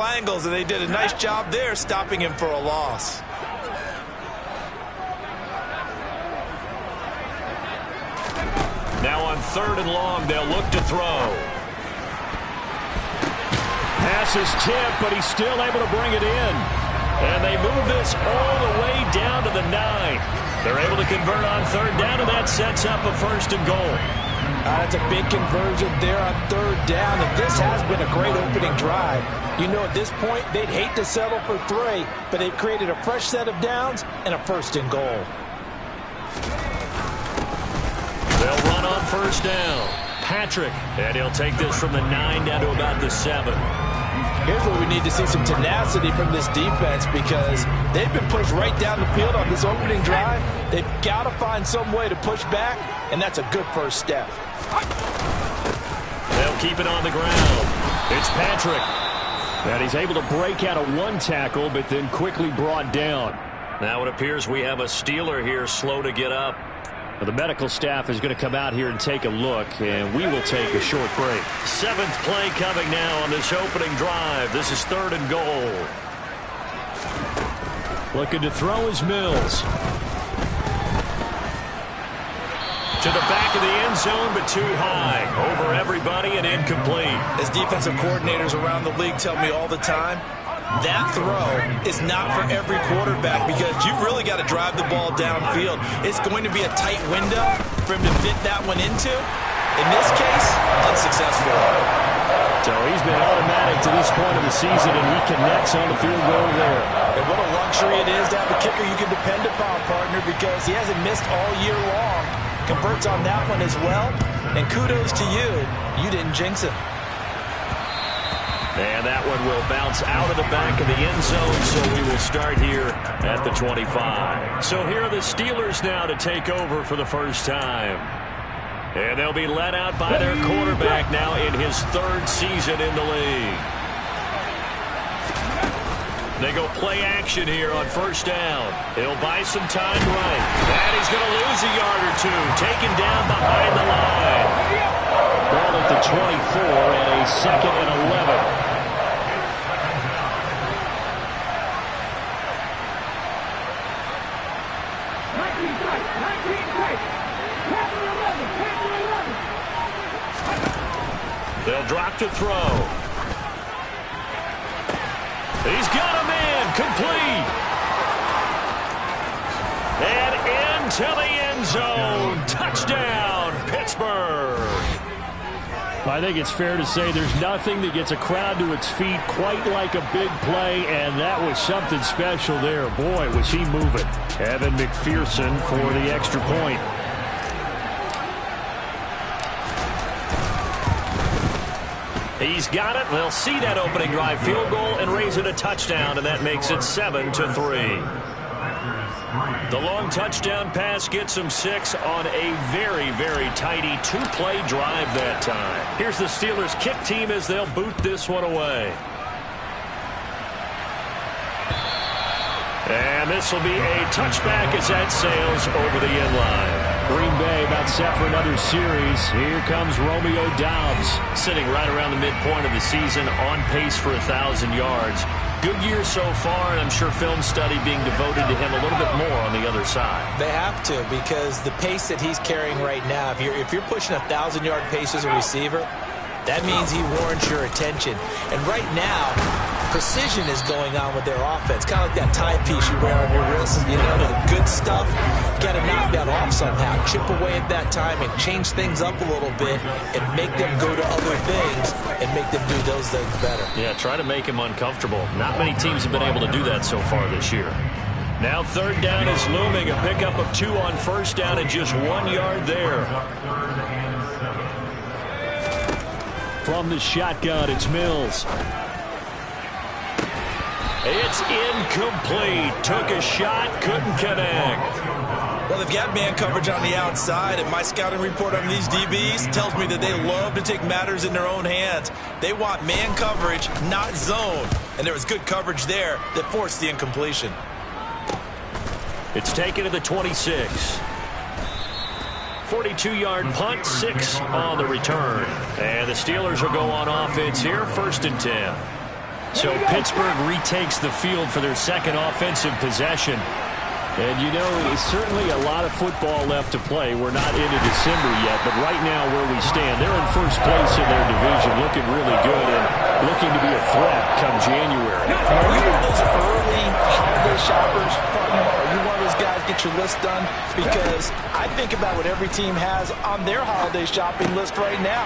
angles, and they did a nice job there stopping him for a loss. Now on 3rd and long, they'll look to throw. Pass is tipped, but he's still able to bring it in. And they move this all the way down to the 9. They're able to convert on 3rd down, and that sets up a 1st and goal. That's a big conversion there on 3rd down, and this has been a great opening drive. You know, at this point, they'd hate to settle for 3, but they've created a fresh set of downs and a 1st and goal. They'll run on 1st down. Patrick, and he'll take this from the 9 down to about the 7. Here's where we need to see some tenacity from this defense, because they've been pushed right down the field on this opening drive. They've got to find some way to push back, and that's a good first step. They'll keep it on the ground. It's Patrick. And he's able to break out of 1 tackle, but then quickly brought down. Now it appears we have a Steeler here slow to get up. The medical staff is going to come out here and take a look, and we will take a short break. 7th play coming now on this opening drive. This is 3rd and goal. Looking to throw is Mills. To the back of the end zone, but too high. Over everybody and incomplete. As defensive coordinators around the league tell me all the time, that throw is not for every quarterback, because you've really got to drive the ball downfield. It's going to be a tight window for him to fit that one into. In this case, unsuccessful. So he's been automatic to this point of the season, and he connects on the field goal there. And what a luxury it is to have a kicker you can depend upon, partner, because he hasn't missed all year long. Converts on that one as well, and kudos to you. You didn't jinx it. And that one will bounce out of the back of the end zone, so we will start here at the 25. So here are the Steelers now to take over for the first time. And they'll be led out by their quarterback now in his 3rd season in the league. They go play action here on 1st down. He'll buy some time right. And he's going to lose a yard or 2. Taken down behind the line. Ball at the 24 and a 2nd and 11. They'll drop to throw. He's got a man, complete. And into the end zone. Touchdown, Pittsburgh. I think it's fair to say there's nothing that gets a crowd to its feet quite like a big play, and that was something special there. Boy, was he moving. Evan McPherson for the extra point. He's got it. They'll see that opening drive field goal and raise it a touchdown, and that makes it 7-3. The long touchdown pass gets him 6 on a very, very tidy 2-play drive that time. Here's the Steelers kick team as they'll boot this one away. And this will be a touchback as that sails over the end line. Green Bay about set for another series. Here comes Romeo Doubs. Sitting right around the midpoint of the season, on pace for 1,000 yards. Good year so far, and I'm sure film study being devoted to him a little bit more on the other side. They have to, because the pace that he's carrying right now, if you're pushing 1,000-yard pace as a receiver, that means he warrants your attention. And right now, precision is going on with their offense. Kind of like that timepiece you wear on your wrist. You know, the good stuff, you got to knock that off somehow. Chip away at that timing, change things up a little bit, and make them go to other things and make them do those things better. Yeah, try to make him uncomfortable. Not many teams have been able to do that so far this year. Now 3rd down is looming. A pickup of 2 on 1st down and just 1 yard there. From the shotgun, it's Mills. It's incomplete. Took a shot, couldn't connect. Well, they've got man coverage on the outside, and my scouting report on these DBs tells me that they love to take matters in their own hands. They want man coverage, not zone. And there was good coverage there that forced the incompletion. It's taken to the 26. 42-yard punt, 6 on the return. And the Steelers will go on offense here, 1st and 10. So Pittsburgh retakes the field for their second offensive possession. And, you know, it's certainly a lot of football left to play. We're not into December yet, but right now where we stand, they're in first place in their division, looking really good and looking to be a threat come January. Are you one of those early holiday shoppers, partner? Are you one of those guys get your list done? Because I think about what every team has on their holiday shopping list right now.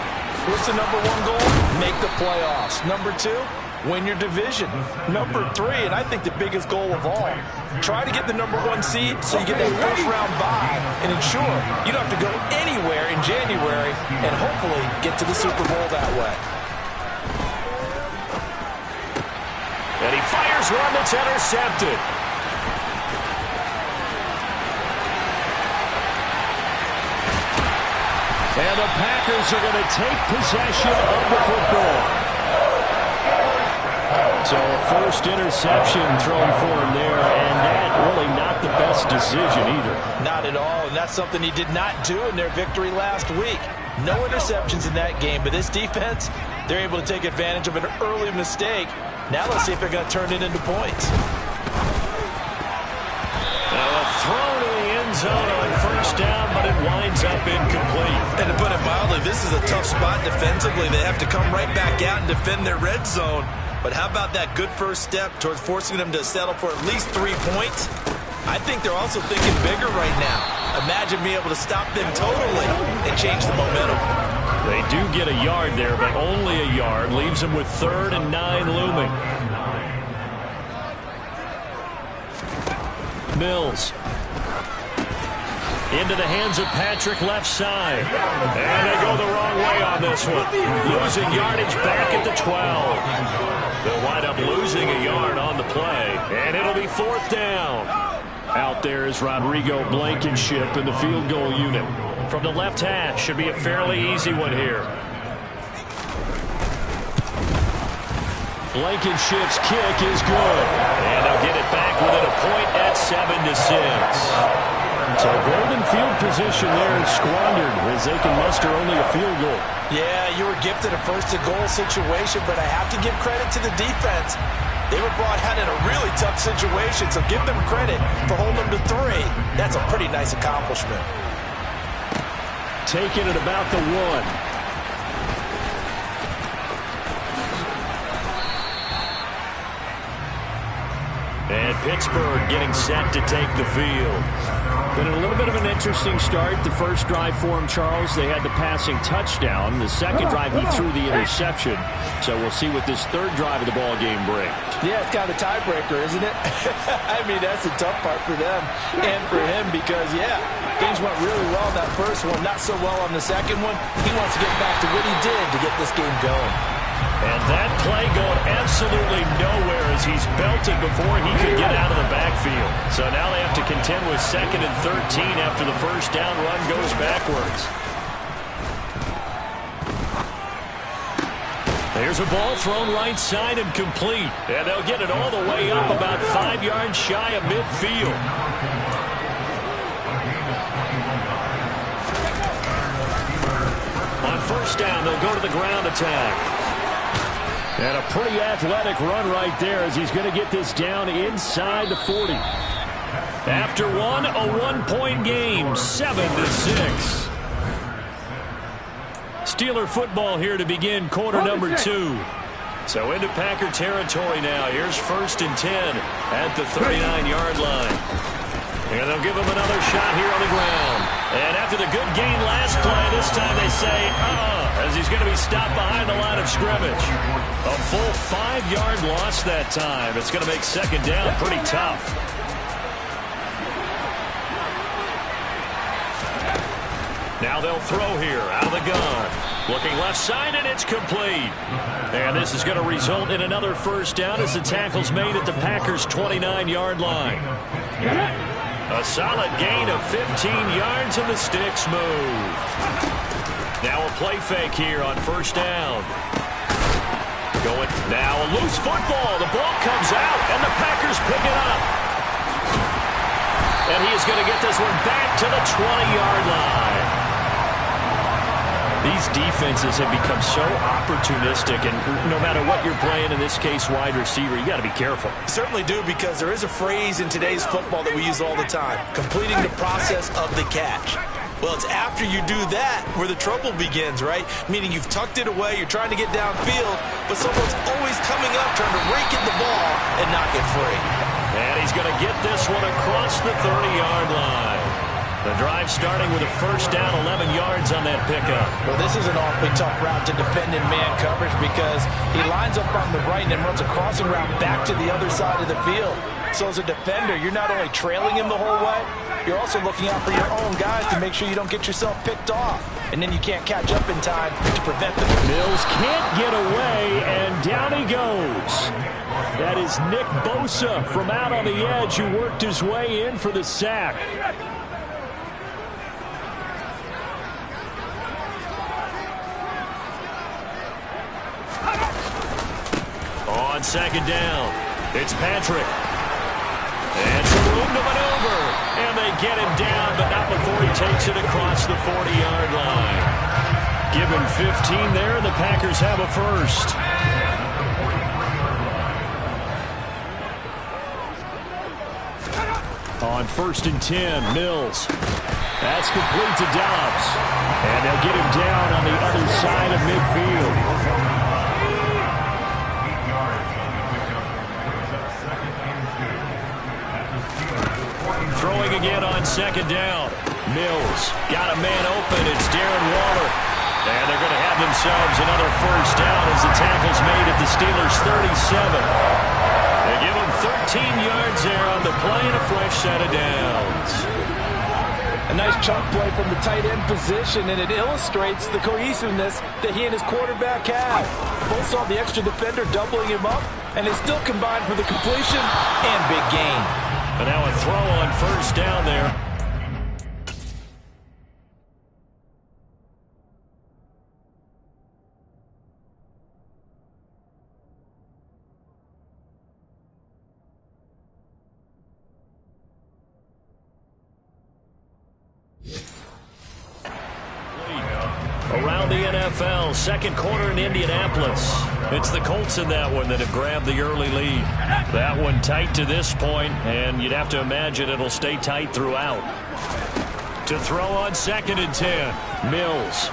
What's the number one goal? Make the playoffs. Number two, win your division. Number three, and I think the biggest goal of all, try to get the number one seed so you get that first round bye and ensure you don't have to go anywhere in January and hopefully get to the Super Bowl that way. And he fires one that's intercepted. And the Packers are going to take possession of the football. So a first interception thrown for him there, and that really not the best decision either. Not at all, and that's something he did not do in their victory last week. No interceptions in that game, but this defense, they're able to take advantage of an early mistake. Now let's see if they're going to turn it into points. Now a throw to the end zone on first down, but it winds up incomplete. And to put it mildly, this is a tough spot defensively. They have to come right back out and defend their red zone. But how about that good first step towards forcing them to settle for at least 3 points? I think they're also thinking bigger right now. Imagine being able to stop them totally and change the momentum. They do get a yard there, but only a yard. Leaves them with 3rd and 9 looming. Mills. Into the hands of Patrick left side. And they go the wrong way on this one. Losing yardage back at the 12. They'll wind up losing a yard on the play. And it'll be 4th down. Out there is Rodrigo Blankenship in the field goal unit. From the left hash, should be a fairly easy one here. Blankenship's kick is good. And they'll get it back within a point at 7-6. So golden field position there is squandered as they can muster only a field goal. Yeah, you were gifted a first-to-goal situation, but I have to give credit to the defense. They were brought out in a really tough situation, so give them credit for holding them to 3. That's a pretty nice accomplishment. Taking it about the 1. And Pittsburgh getting set to take the field. Been a little bit of an interesting start. The first drive for him, Charles, they had the passing touchdown. The second drive, he threw the interception. So we'll see what this third drive of the ball game brings. Yeah, it's kind of a tiebreaker, isn't it? I mean, that's the tough part for them and for him because, yeah, things went really well in that first one, not so well on the second one. He wants to get back to what he did to get this game going. And that play going absolutely nowhere as he's belted before he could get out of the backfield. So now they have to contend with 2nd and 13 after the first down run goes backwards. There's a ball thrown right side and complete. And they'll get it all the way up about 5 yards shy of midfield. On first down, they'll go to the ground attack. And a pretty athletic run right there as he's going to get this down inside the 40. After one, a 1-point game, 7-6. Steeler football here to begin quarter number 2. So into Packer territory now. Here's 1st and 10 at the 39-yard line. And they'll give him another shot here on the ground. And after the good gain last play, this time they say, as he's going to be stopped behind the line of scrimmage. A full 5-yard loss that time. It's going to make 2nd down pretty tough. Now they'll throw here out of the gun. Looking left side, and it's complete. And this is going to result in another first down as the tackle's made at the Packers' 29-yard line. A solid gain of 15 yards, and the sticks move. Now a play fake here on first down. Going now a loose football. The ball comes out, and the Packers pick it up. And he is going to get this one back to the 20-yard line. These defenses have become so opportunistic, and no matter what you're playing, in this case wide receiver, you got to be careful. Certainly do, because there is a phrase in today's football that we use all the time: completing the process of the catch. Well, it's after you do that where the trouble begins, right? Meaning you've tucked it away, you're trying to get downfield, but someone's always coming up trying to rake in the ball and knock it free. And he's going to get this one across the 30-yard line. The drive starting with a first down, 11 yards on that pickup. Well, this is an awfully tough route to defend in man coverage, because he lines up on the right and then runs a crossing route back to the other side of the field. So as a defender, you're not only trailing him the whole way, you're also looking out for your own guys to make sure you don't get yourself picked off. And then you can't catch up in time to prevent them. Mills can't get away, and down he goes. That is Nick Bosa from out on the edge, who worked his way in for the sack. On second down, it's Patrick. And some room to maneuver. And they get him down, but not before he takes it across the 40-yard line. Give him 15 there, and the Packers have a first. On 1st and 10, Mills. That's complete to Dobbs. And they'll get him down on the other side of midfield. Throwing again on second down. Mills got a man open. It's Darren Waller. And they're going to have themselves another first down as the tackle's made at the Steelers' 37. They give them 13 yards there on the play and a fresh set of downs. A nice chunk play from the tight end position, and it illustrates the cohesiveness that he and his quarterback have. Both saw the extra defender doubling him up, and they still combined for the completion and big gain. And now a throw on first down there. Around the NFL, second quarter in Indianapolis. It's the Colts in that one that have grabbed the early lead. That one tight to this point, and you'd have to imagine it'll stay tight throughout. To throw on 2nd and 10, Mills.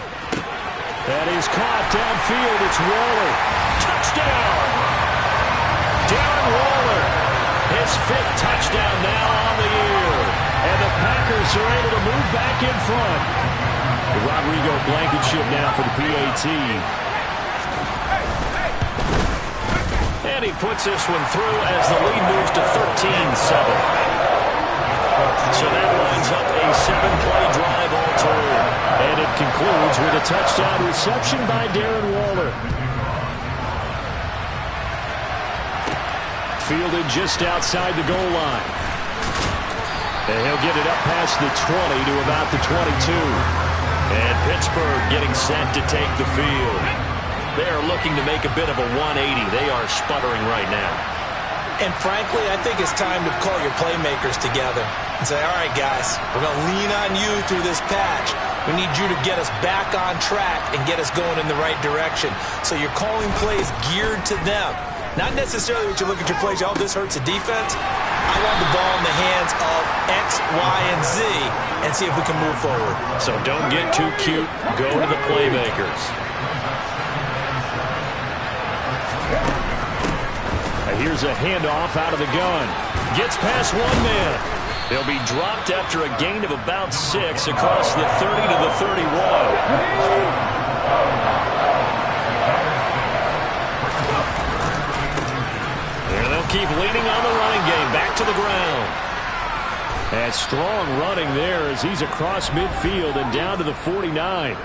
That is caught downfield. It's Waller. Touchdown! Darren Waller. His 5th touchdown now on the year. And the Packers are able to move back in front. Rodrigo Blankenship now for the PAT. And he puts this one through as the lead moves to 13-7. So that lines up a 7-play drive all told. And it concludes with a touchdown reception by Darren Waller. Fielded just outside the goal line. And he'll get it up past the 20 to about the 22. And Pittsburgh getting set to take the field. They are looking to make a bit of a 180. They are sputtering right now. And frankly, I think it's time to call your playmakers together and say, all right, guys, we're going to lean on you through this patch. We need you to get us back on track and get us going in the right direction. So you're calling plays geared to them. Not necessarily what you look at your plays, oh, this hurts the defense. I want the ball in the hands of X, Y, and Z and see if we can move forward. So don't get too cute. Go to the playmakers. And here's a handoff out of the gun. Gets past one man. They'll be dropped after a gain of about 6 across the 30 to the 31. Keep leaning on the running game. Back to the ground. And strong running there as he's across midfield and down to the 49.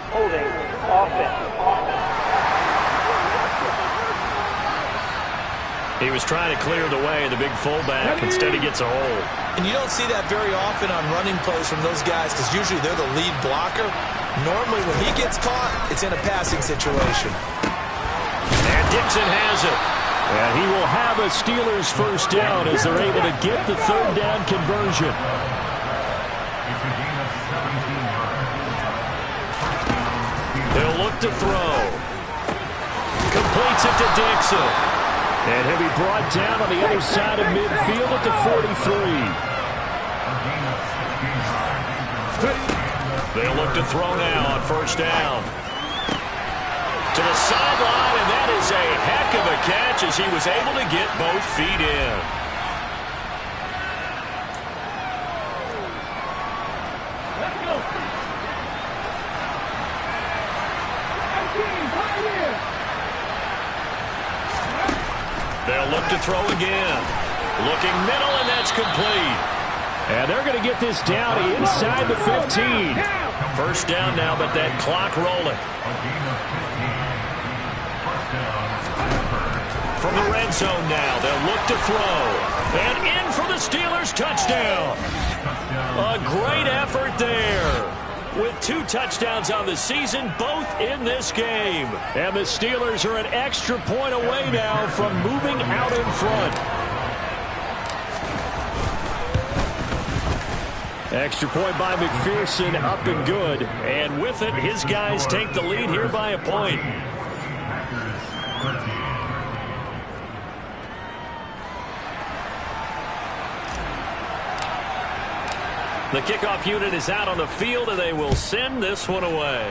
Holding offense. He was trying to clear the way of the big fullback. Instead, he gets a hold. And you don't see that very often on running plays from those guys, because usually they're the lead blocker. Normally, when he gets caught, it's in a passing situation. And Dixon has it. And he will have a Steelers first down as they're able to get the 3rd down conversion. to throw. Completes it to Dixon. And he'll be brought down on the other side of midfield at the 43. They'll look to throw now on first down. To the sideline, and that is a heck of a catch as he was able to get both feet in. They'll look to throw again. Looking middle, and that's complete. And they're going to get this down inside the 15. First down now, but that clock rolling. From the red zone now, they'll look to throw. And in for the Steelers' touchdown. A great effort there. With 2 touchdowns on the season, both in this game. And the Steelers are an extra point away now from moving out in front. Extra point by McPherson, up and good. And with it, his guys take the lead here by a point. The kickoff unit is out on the field, and they will send this one away.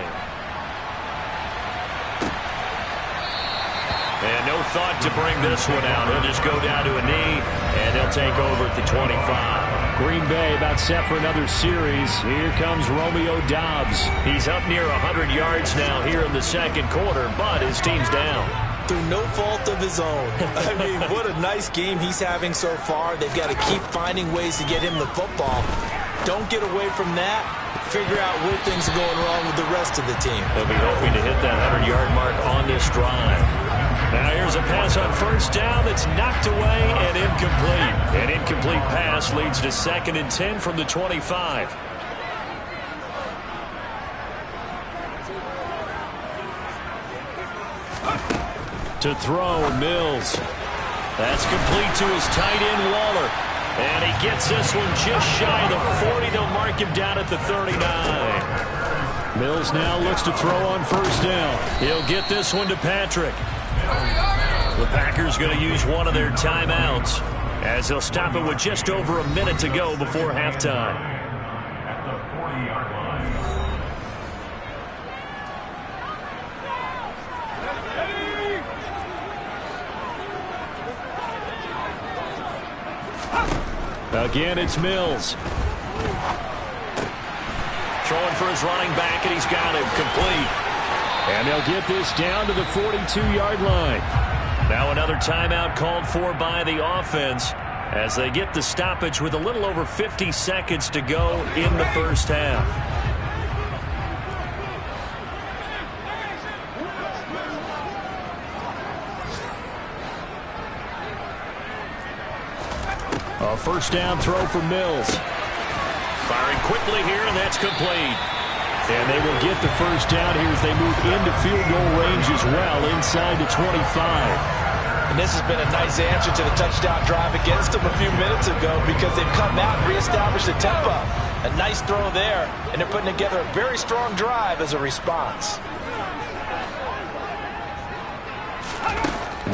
And no thought to bring this one out. He'll just go down to a knee, and he'll take over at the 25. Green Bay about set for another series. Here comes Romeo Doubs. He's up near 100 yards now here in the second quarter, but his team's down. Through no fault of his own. I mean, what a nice game he's having so far. They've got to keep finding ways to get him the football. Don't get away from that. Figure out where things are going wrong with the rest of the team. They'll be hoping to hit that 100-yard mark on this drive. Now here's a pass on first down that's knocked away and incomplete. An incomplete pass leads to 2nd and 10 from the 25. To throw, Mills. That's complete to his tight end, Waller. And he gets this one just shy of the 40. They'll mark him down at the 39. Mills now looks to throw on first down. He'll get this one to Patrick. The Packers going to use one of their timeouts as they'll stop it with just over a minute to go before halftime. At the 40-yard line. Again, it's Mills. Throwing for his running back, and he's got him complete. And they'll get this down to the 42-yard line. Now another timeout called for by the offense as they get the stoppage with a little over 50 seconds to go in the first half. A first down throw for Mills. Firing quickly here, and that's complete. And they will get the first down here as they move into field goal range as well inside the 25. And this has been a nice answer to the touchdown drive against them a few minutes ago because they've come out and reestablished the tempo. A nice throw there, and they're putting together a very strong drive as a response.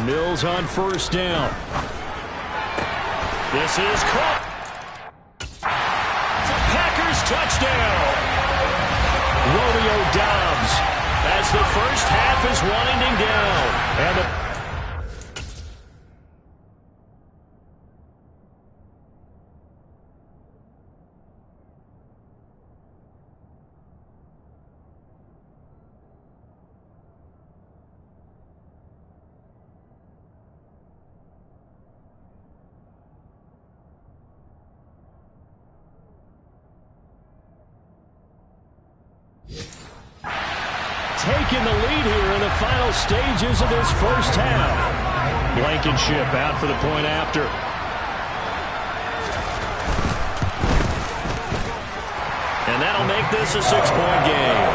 Mills on first down. This is caught. Packers touchdown. Romeo Doubs as the first half is winding down. And the taking the lead here in the final stages of this first half. Blankenship out for the point after. And that'll make this a 6-point game.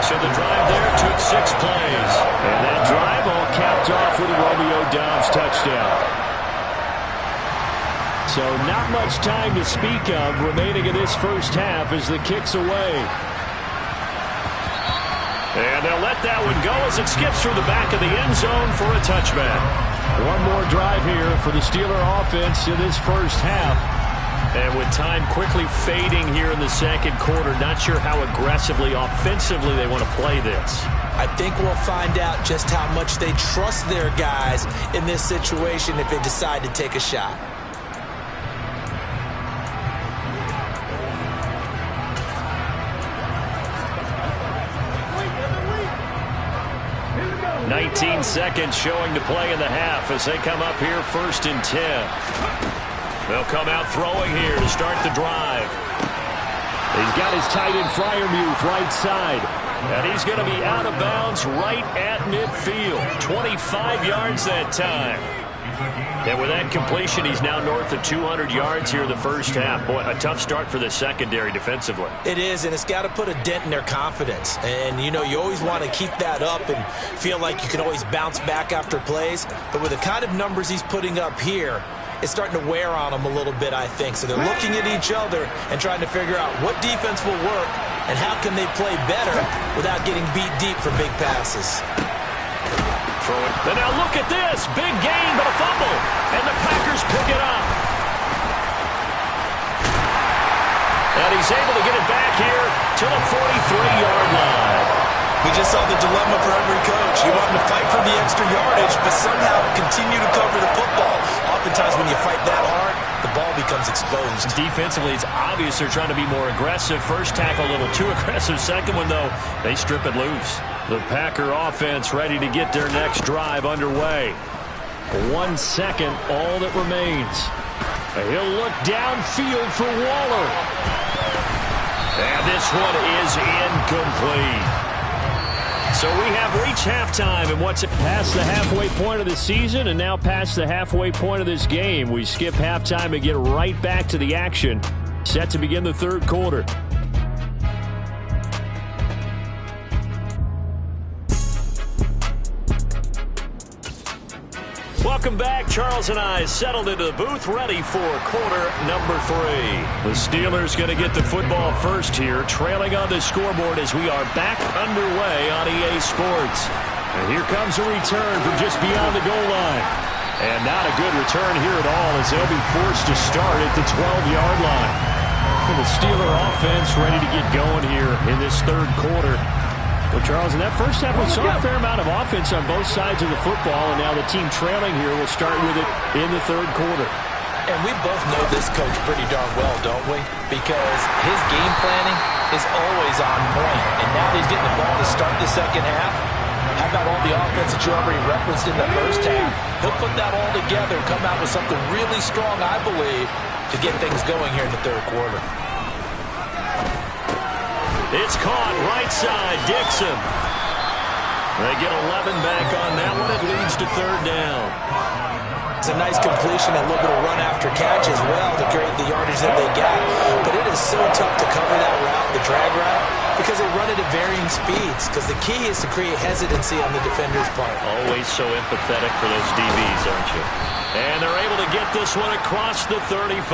So the drive there took 6 plays. And that drive all capped off with a Romeo Doubs touchdown. So not much time to speak of remaining in this first half as the kick's away. And they'll let that one go as it skips through the back of the end zone for a touchback. One more drive here for the Steeler offense in this first half. And with time quickly fading here in the second quarter, not sure how aggressively, offensively they want to play this. I think we'll find out just how much they trust their guys in this situation if they decide to take a shot. "19 seconds showing to play in the half as they come up here 1st and 10. They'll come out throwing here to start the drive. He's got his tight end Freiermuth right side. And he's going to be out of bounds right at midfield. 25 yards that time. And with that completion, he's now north of 200 yards here in the first half. Boy, a tough start for the secondary defensively. It is, and it's got to put a dent in their confidence. And, you know, you always want to keep that up and feel like you can always bounce back after plays. But with the kind of numbers he's putting up here, it's starting to wear on them a little bit, I think. So they're looking at each other and trying to figure out what defense will work and how can they play better without getting beat deep for big passes. Throw it. And now look at this. Big gain, but a fumble. And the Packers pick it up. And he's able to get it back here to the 43-yard line. We just saw the dilemma for every coach. You want him to fight for the extra yardage, but somehow continue to cover the football. Oftentimes when you fight that hard, the ball becomes exposed. Defensively, it's obvious they're trying to be more aggressive. First tackle a little too aggressive. Second one, though, they strip it loose. The Packer offense ready to get their next drive underway. 1 second, all that remains. He'll look downfield for Waller. And this one is incomplete. So we have reached halftime, and what's it past the halfway point of the season and now past the halfway point of this game. We skip halftime and get right back to the action. Set to begin the third quarter. Welcome back. Charles and I settled into the booth, ready for quarter number 3. The Steelers going to get the football first here, trailing on the scoreboard as we are back underway on EA Sports. And here comes a return from just beyond the goal line. And not a good return here at all as they'll be forced to start at the 12-yard line. And the Steeler offense ready to get going here in this third quarter. Well, Charles, in that first half, we saw a fair amount of offense on both sides of the football, and now the team trailing here will start with it in the third quarter. And we both know this coach pretty darn well, don't we? Because his game planning is always on point. And now that he's getting the ball to start the second half, how about all the offense that you already referenced in the first half? He'll put that all together and come out with something really strong, I believe, to get things going here in the third quarter. It's caught right side, Dixon. They get 11 back on that one. It leads to third down. It's a nice completion and a little bit of run after catch as well to create the yardage that they got. But it is so tough to cover that route, the drag route, because they run it at varying speeds. Because the key is to create hesitancy on the defender's part. Always so empathetic for those DBs, aren't you? And they're able to get this one across the 35.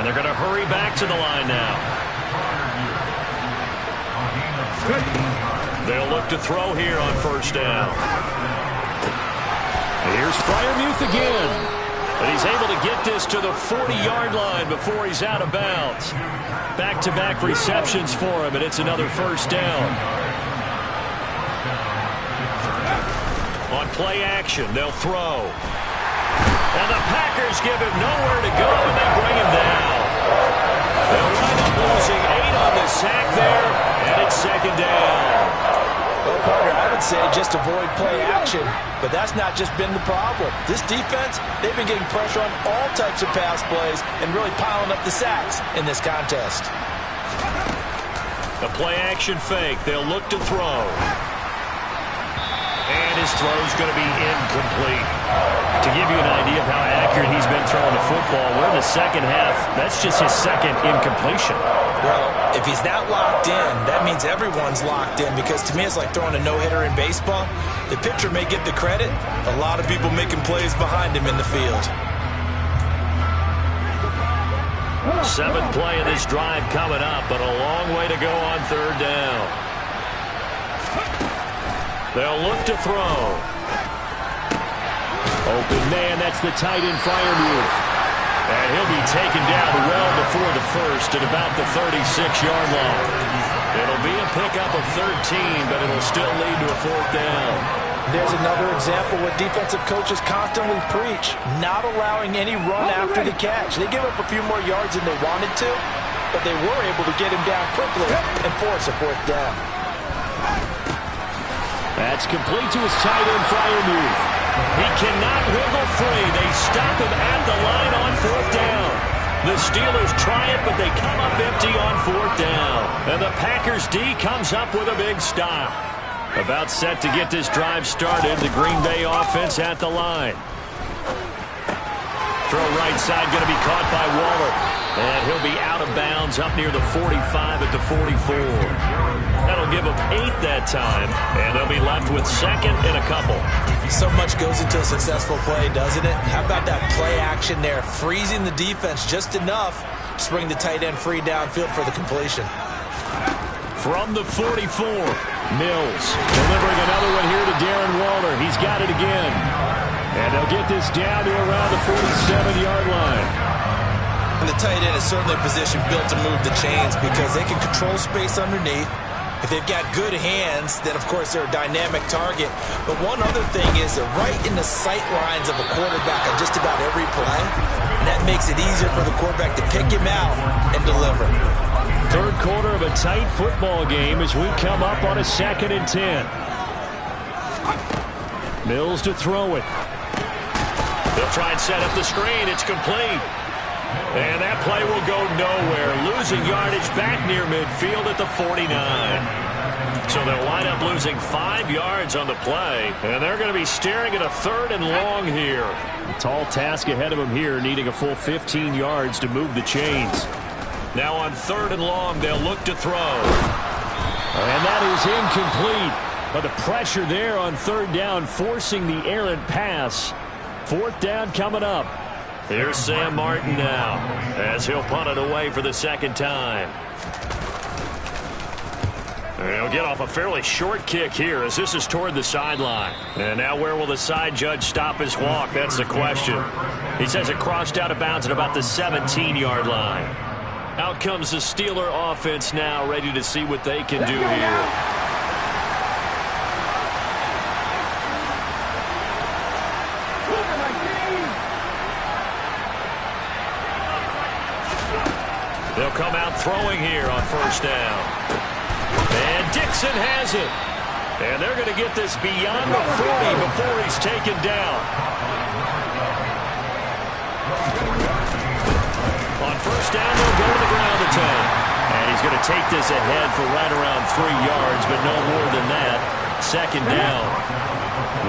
And they're going to hurry back to the line now. They'll look to throw here on first down. Here's Freiermuth again. But he's able to get this to the 40-yard line before he's out of bounds. Back-to-back receptions for him, and it's another first down. On play action, they'll throw. And the Packers give him nowhere to go, and they bring him down. They'll wind up losing 8 on the sack there, and it's second down. Well, Carter, I would say just avoid play action, but that's not just been the problem. This defense, they've been getting pressure on all types of pass plays and really piling up the sacks in this contest. The play action fake. They'll look to throw. And his throw's going to be incomplete. To give you an idea of how accurate he's been throwing the football, we're in the second half. That's just his second incompletion. Well, if he's not locked in, that means everyone's locked in, because to me it's like throwing a no-hitter in baseball. The pitcher may get the credit, a lot of people making plays behind him in the field. 7th play of this drive coming up, but a long way to go on third down. They'll look to throw. Open man, that's the tight end flyer move. And he'll be taken down well before the first at about the 36-yard line. It'll be a pickup of 13, but it'll still lead to a fourth down. There's another example what defensive coaches constantly preach, not allowing any run after the catch. They give up a few more yards than they wanted to, but they were able to get him down quickly and force a fourth down. That's complete to his tight end flyer move. He cannot wiggle free. They stop him at the line on fourth down. The Steelers try it, but they come up empty on fourth down. And the Packers D comes up with a big stop. About set to get this drive started, the Green Bay offense at the line. Throw right side going to be caught by Waller. And he'll be out of bounds up near the 45 at the 44. That'll give them 8 that time, and they'll be left with second and a couple. So much goes into a successful play, doesn't it? How about that play action there, freezing the defense just enough to bring the tight end free downfield for the completion. From the 44, Mills delivering another one here to Darren Waller. He's got it again. And they'll get this down to around the 47-yard line. And the tight end is certainly a position built to move the chains because they can control space underneath. If they've got good hands, then of course they're a dynamic target. But one other thing is they're right in the sight lines of a quarterback on just about every play. And that makes it easier for the quarterback to pick him out and deliver. Third quarter of a tight football game as we come up on a 2nd and 10. Mills to throw it. They'll try and set up the screen. It's complete. And that play will go nowhere. Losing yardage back near midfield at the 49. So they'll wind up losing 5 yards on the play. And they're going to be staring at a 3rd and long here. A tall task ahead of them here, needing a full 15 yards to move the chains. Now on 3rd and long, they'll look to throw. And that is incomplete. But the pressure there on 3rd down, forcing the errant pass. 4th down coming up. Here's Sam Martin now, as he'll punt it away for the 2nd time. And he'll get off a fairly short kick here, as this is toward the sideline. And now where will the side judge stop his walk? That's the question. He says it crossed out of bounds at about the 17-yard line. Out comes the Steeler offense now, ready to see what they can do here. They'll come out throwing here on 1st down. And Dixon has it. And they're going to get this beyond the 40 before he's taken down. On 1st down, they'll go to the ground attack. And he's going to take this ahead for right around 3 yards, but no more than that. 2nd down.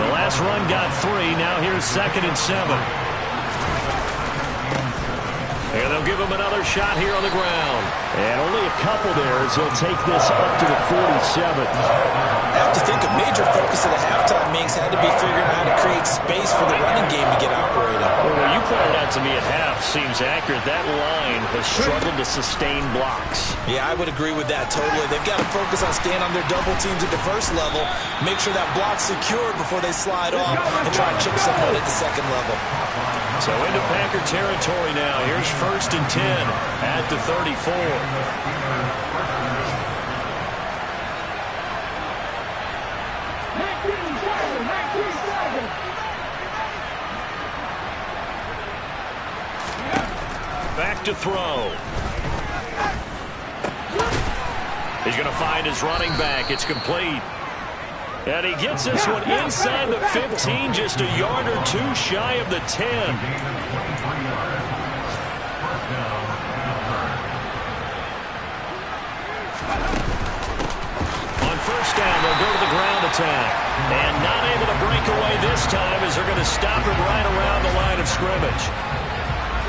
The last run got 3. Now here's 2nd and 7. And they'll give him another shot here on the ground. And only a couple there as he'll take this up to the 47. I have to think a major focus of the halftime meetings had to be figuring out how to create space for the running game to get operated. Well, what you pointed out to me at half seems accurate. That line has struggled to sustain blocks. Yeah, I would agree with that totally. They've got to focus on staying on their double teams at the first level, make sure that block's secured before they slide off and try and chip someone at the 2nd level. So into Packer territory now. Here's 1st and 10 at the 34. Back to throw. He's going to find his running back. It's complete. And he gets this one inside the 15, just a yard or 2 shy of the 10. On 1st down, they'll go to the ground attack. And not able to break away this time as they're going to stop him right around the line of scrimmage.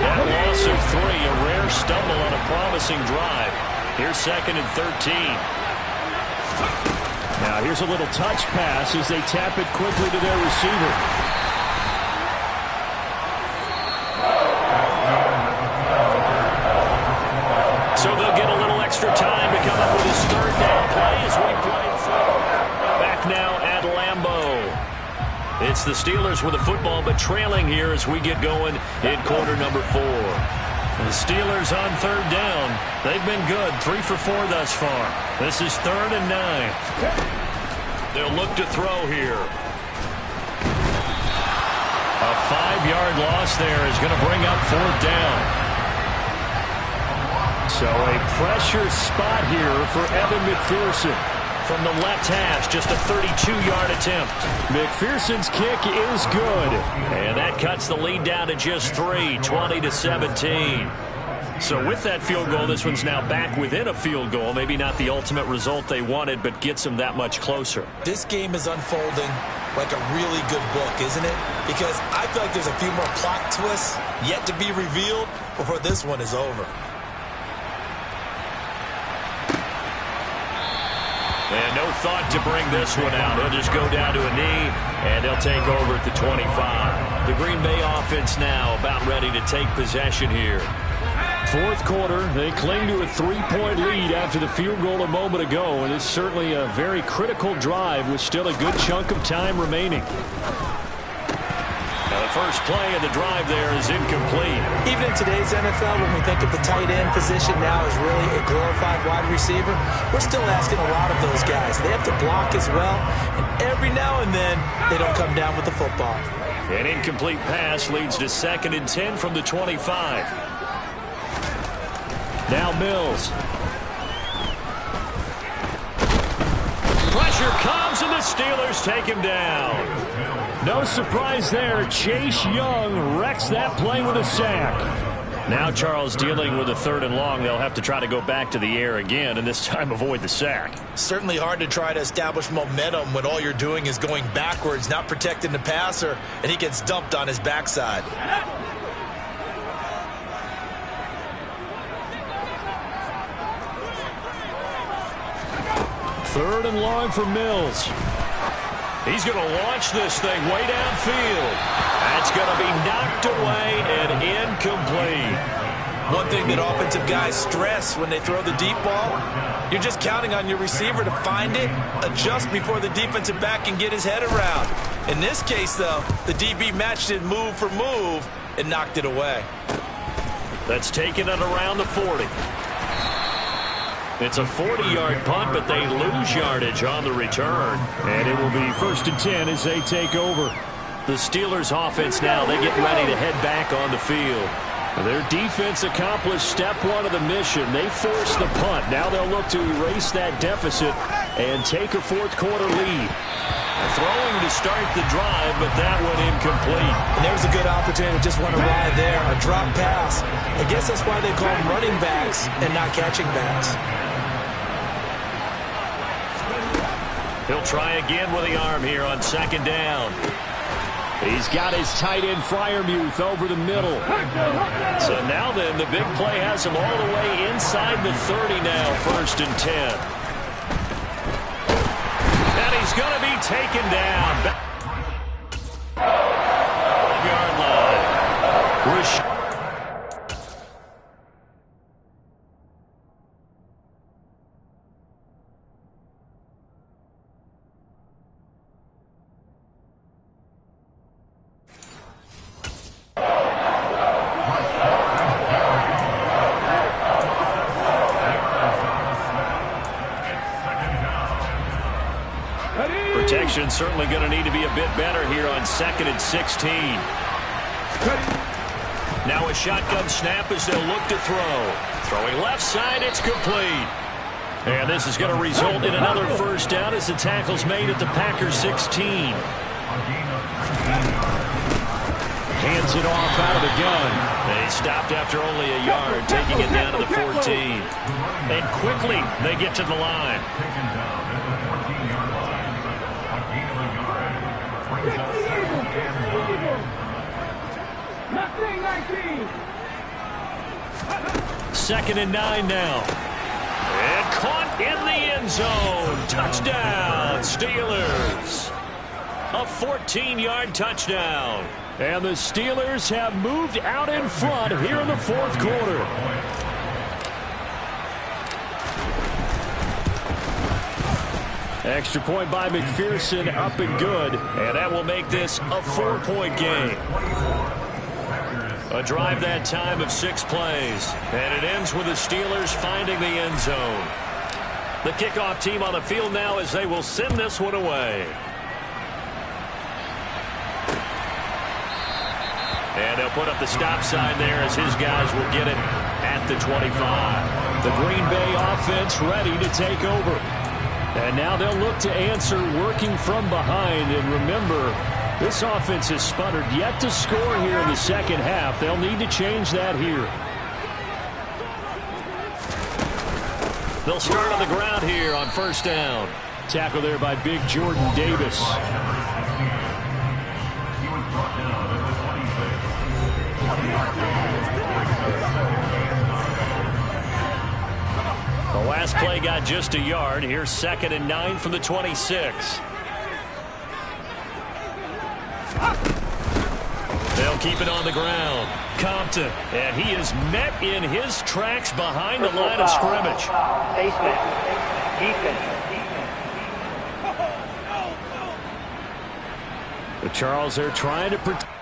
That loss of 3, a rare stumble on a promising drive. Here's 2nd and 13. Now here's a little touch pass as they tap it quickly to their receiver. So they'll get a little extra time to come up with his 3rd down play as we play through. Back now at Lambeau the Steelers with the football, but trailing here as we get going in quarter number 4. The Steelers on third down. They've been good, 3 for 4 thus far. This is 3rd and 9. They'll look to throw here. A 5-yard loss there is going to bring up 4th down. So a pressure spot here for Evan McPherson. From the left hash, just a 32-yard attempt. McPherson's kick is good. And that cuts the lead down to just 3, 20-17. So with that field goal, this one's now back within a field goal. Maybe not the ultimate result they wanted, but gets them that much closer. This game is unfolding like a really good book, isn't it? Because I feel like there's a few more plot twists yet to be revealed before this one is over. And no thought to bring this one out. He'll just go down to a knee, and they'll take over at the 25. The Green Bay offense now about ready to take possession here. 4th quarter, they cling to a 3-point lead after the field goal a moment ago, and it's certainly a very critical drive with still a good chunk of time remaining. Now the first play of the drive there is incomplete. Even in today's NFL, when we think of the tight end position now as really a glorified wide receiver, we're still asking a lot of those guys. They have to block as well, and every now and then they don't come down with the football. An incomplete pass leads to 2nd and 10 from the 25. Now Mills. Pressure comes, and the Steelers take him down. No surprise there. Chase Young wrecks that play with a sack. Now Charles dealing with a 3rd and long. They'll have to try to go back to the air again, and this time avoid the sack. Certainly hard to try to establish momentum when all you're doing is going backwards, not protecting the passer, and he gets dumped on his backside. 3rd and long for Mills. He's going to launch this thing way downfield. That's going to be knocked away and incomplete. One thing that offensive guys stress when they throw the deep ball, you're just counting on your receiver to find it, adjust before the defensive back can get his head around. In this case, though, the DB matched it move for move and knocked it away. That's taken it around the 40. It's a 40-yard punt, but they lose yardage on the return. And it will be 1st and 10 as they take over. The Steelers offense now, they get ready to head back on the field. Their defense accomplished step 1 of the mission. They forced the punt. Now they'll look to erase that deficit and take a 4th quarter lead. Throwing to start the drive, but that one incomplete. And there was a good opportunity to just want to ride there, a drop pass. I guess that's why they call them running backs and not catching backs. He'll try again with the arm here on 2nd down. He's got his tight end Freiermuth over the middle. So now then, the big play has him all the way inside the 30 now, 1st and 10. And he's going to be taken down. Yard line. Protection certainly going to need to be a bit better here on 2nd and 16. Now a shotgun snap as they'll look to throw. Throwing left side, it's complete. And this is going to result in another 1st down as the tackle's made at the Packers 16. Hands it off out of the gun. And he stopped after only a yard, taking it down to the 14. And quickly they get to the line. Second and 9 now. And caught in the end zone. Touchdown, Steelers. A 14-yard touchdown. And the Steelers have moved out in front here in the 4th quarter. Extra point by McPherson, up and good. And that will make this a 4-point game. A drive that time of 6 plays. And it ends with the Steelers finding the end zone. The kickoff team on the field now as they will send this one away. And they'll put up the stop sign there as his guys will get it at the 25. The Green Bay offense ready to take over. And now they'll look to answer working from behind. And remember, this offense has sputtered yet to score here in the second half. They'll need to change that here. They'll start on the ground here on first down. Tackle there by big Jordan Davis. The last play got just a yard. Here's 2nd and 9 from the 26. They'll keep it on the ground. Compton, and he is met in his tracks behind the line of scrimmage. The Charles, they're trying to protect.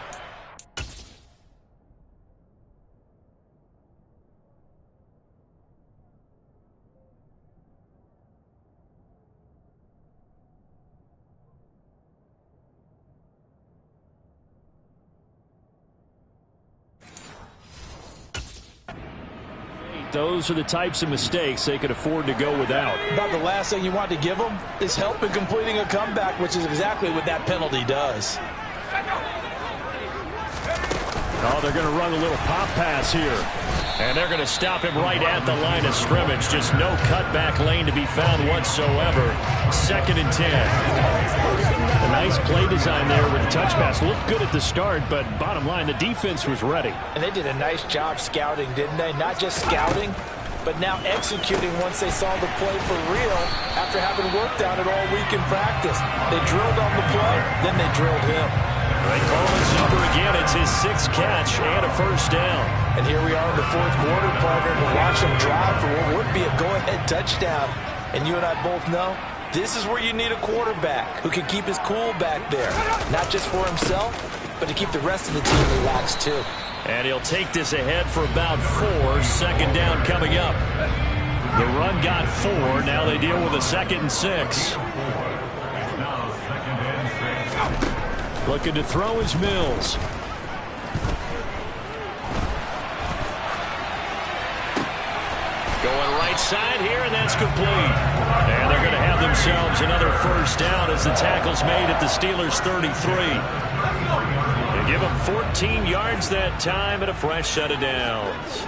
Those are the types of mistakes they could afford to go without. About the last thing you want to give them is help in completing a comeback, which is exactly what that penalty does. Oh, they're going to run a little pop pass here. And they're going to stop him right at the line of scrimmage. Just no cutback lane to be found whatsoever. 2nd and 10. A nice play design there with the touch pass. Looked good at the start, but bottom line, the defense was ready. And they did a nice job scouting, didn't they? Not just scouting, but now executing once they saw the play for real after having worked on it all week in practice. They drilled on the play, then they drilled him. They call his number again. It's his 6th catch and a first down. And here we are in the 4th quarter, partner, to watch them drive for what would be a go-ahead touchdown. And you and I both know this is where you need a quarterback who can keep his cool back there. Not just for himself, but to keep the rest of the team relaxed too. And he'll take this ahead for about 4. 2nd down coming up. The run got 4. Now they deal with a 2nd and 6. Looking to throw is Mills. Going right side here, and that's complete. And they're going to have themselves another first down as the tackle's made at the Steelers' 33. They give them 14 yards that time and a fresh set of downs.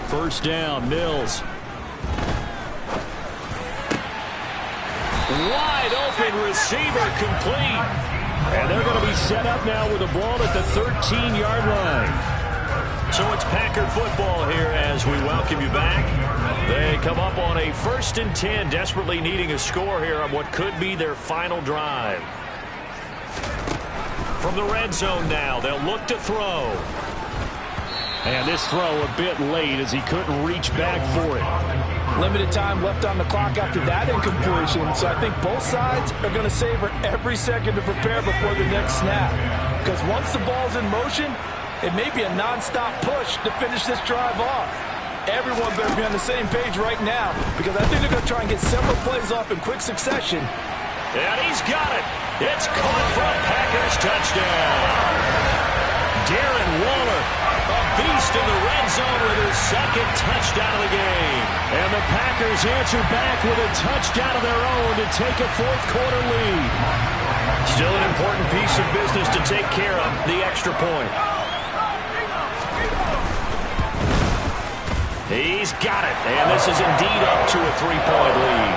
First down, Mills. Wide open receiver, complete. And they're going to be set up now with the ball at the 13-yard line. So it's Packer football here as we welcome you back. They come up on a 1st and 10, desperately needing a score here on what could be their final drive. From the red zone now, they'll look to throw. And this throw a bit late as he couldn't reach back for it. Limited time left on the clock after that incompletion, so I think both sides are going to savor every second to prepare before the next snap. Because once the ball's in motion, it may be a non-stop push to finish this drive off. Everyone better be on the same page right now, because I think they're going to try and get several plays off in quick succession. And he's got it. It's caught for a Packers touchdown. Darren Waller, a beast in the red zone with his 2nd touchdown of the game. And the Packers answer back with a touchdown of their own to take a 4th quarter lead. Still an important piece of business to take care of, the extra point. He's got it, and this is indeed up to a 3-point lead.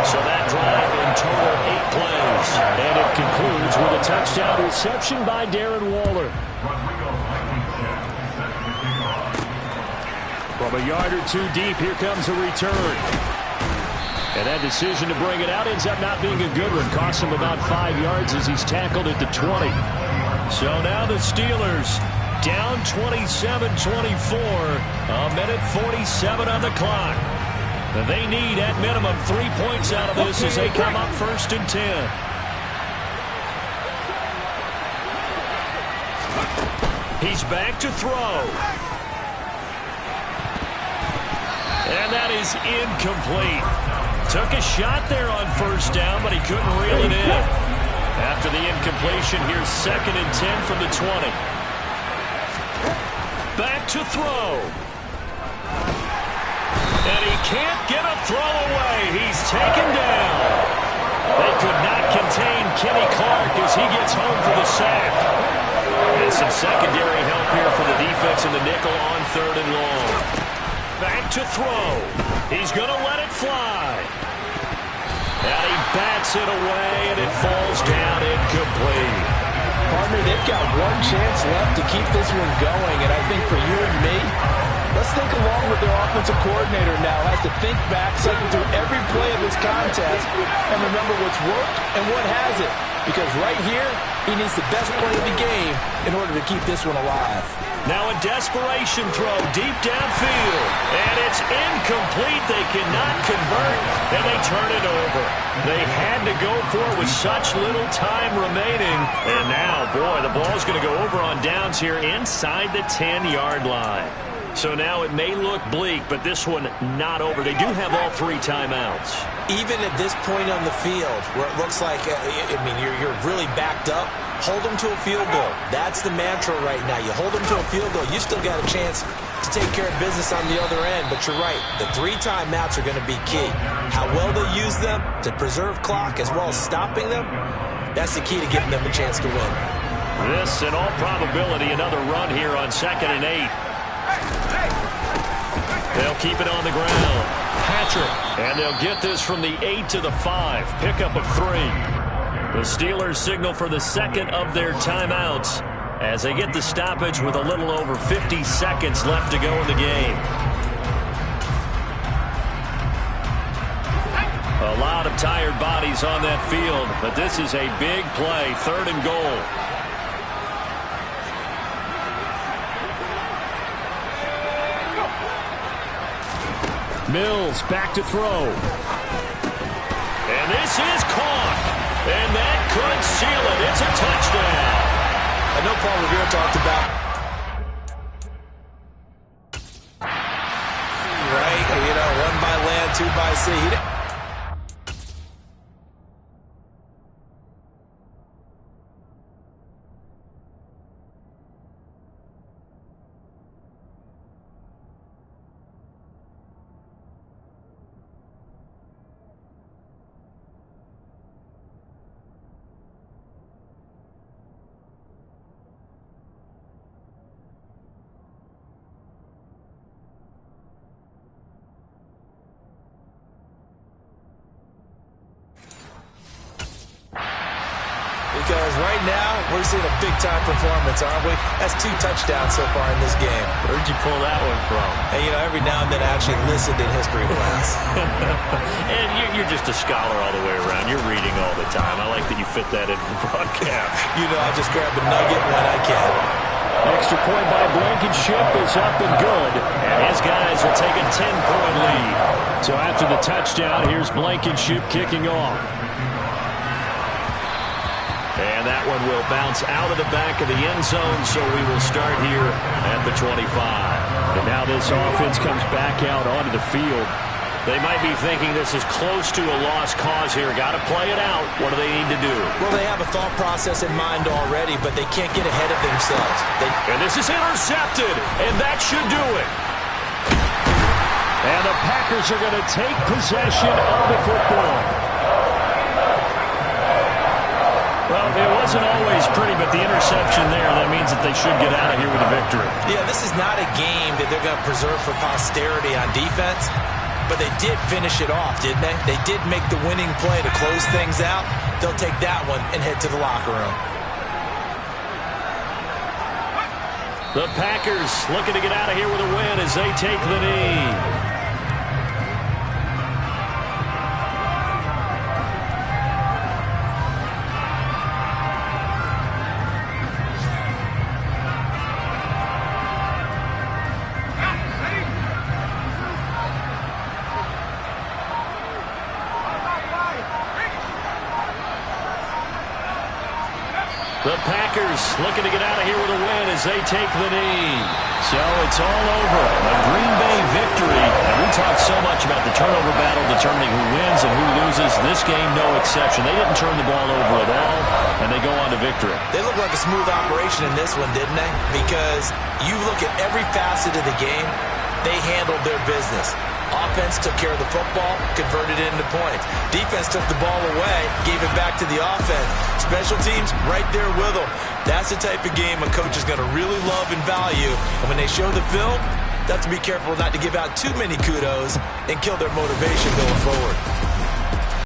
So that drive in total 8 plays. And it concludes with a touchdown reception by Darren Waller. From a yard or 2 deep, here comes a return. And that decision to bring it out ends up not being a good one. Costs him about 5 yards as he's tackled at the 20. So now the Steelers down 27-24. A minute 47 on the clock. They need, at minimum, 3 points out of this as they come up 1st and 10. He's back to throw. And that is incomplete. Took a shot there on 1st down, but he couldn't reel it in. After the incompletion, here's 2nd and 10 from the 20. Back to throw. And he can't get a throw away. He's taken down. They could not contain Kenny Clark as he gets home for the sack. And some secondary help here for the defense in the nickel on 3rd and long. Back to throw. He's going to let it fly. And he bats it away, and it falls down incomplete. Partner, they've got one chance left to keep this one going, and I think for you and me, let's think along with their offensive coordinator now. Has to think back, cycle through every play of this contest, and remember what's worked and what hasn't. Because right here, he needs the best play of the game in order to keep this one alive. Now a desperation throw deep downfield. And it's incomplete. They cannot convert, and they turn it over. They had to go for it with such little time remaining. And now, boy, the ball's going to go over on downs here inside the 10-yard line. So now it may look bleak, but this one not over. They do have all 3 timeouts. Even at this point on the field, where it looks like, you're really backed up, hold them to a field goal. That's the mantra right now. You hold them to a field goal, you still got a chance to take care of business on the other end. But you're right, the 3 timeouts are going to be key. How well they use them to preserve clock as well as stopping them, that's the key to giving them a chance to win. This, in all probability, another run here on 2nd and 8. They'll keep it on the ground. Patrick. And they'll get this from the 8 to the 5. Pickup of 3. The Steelers signal for the 2nd of their timeouts as they get the stoppage with a little over 50 seconds left to go in the game. A lot of tired bodies on that field, but this is a big play. 3rd and goal. Mills back to throw. And this is caught. And that could seal it. It's a touchdown. I know Paul Revere talked about, right, 1 by land, 2 by sea. Because right now, we're seeing a big-time performance, aren't we? That's 2 touchdowns so far in this game. Where'd you pull that one from? And, every now and then I actually listened in history class. And you're just a scholar all the way around. You're reading all the time. I like that you fit that into the broadcast. I just grab a nugget when I can. Extra point by Blankenship is up and good. And his guys will take a 10-point lead. So after the touchdown, here's Blankenship kicking off. And that one will bounce out of the back of the end zone, so we will start here at the 25. And now this offense comes back out onto the field. They might be thinking this is close to a lost cause here. Got to play it out. What do they need to do? Well, they have a thought process in mind already, but they can't get ahead of themselves. And this is intercepted, and that should do it. And the Packers are going to take possession of the football. Well, it wasn't always pretty, but the interception there, that means that they should get out of here with a victory. Yeah, this is not a game that they're going to preserve for posterity on defense, but they did finish it off, didn't they? They did make the winning play to close things out. They'll take that one and head to the locker room. The Packers looking to get out of here with a win as they take the knee. The Packers looking to get out of here with a win as they take the knee. So it's all over. A Green Bay victory. And we talked so much about the turnover battle determining who wins and who loses. This game, no exception. They didn't turn the ball over at all, and they go on to victory. They look like a smooth operation in this one, didn't they? Because you look at every facet of the game, they handled their business. Offense took care of the football, converted it into points. Defense took the ball away, gave it back to the offense. Special teams, right there with them. That's the type of game a coach is going to really love and value. And when they show the film, they have to be careful not to give out too many kudos and kill their motivation going forward.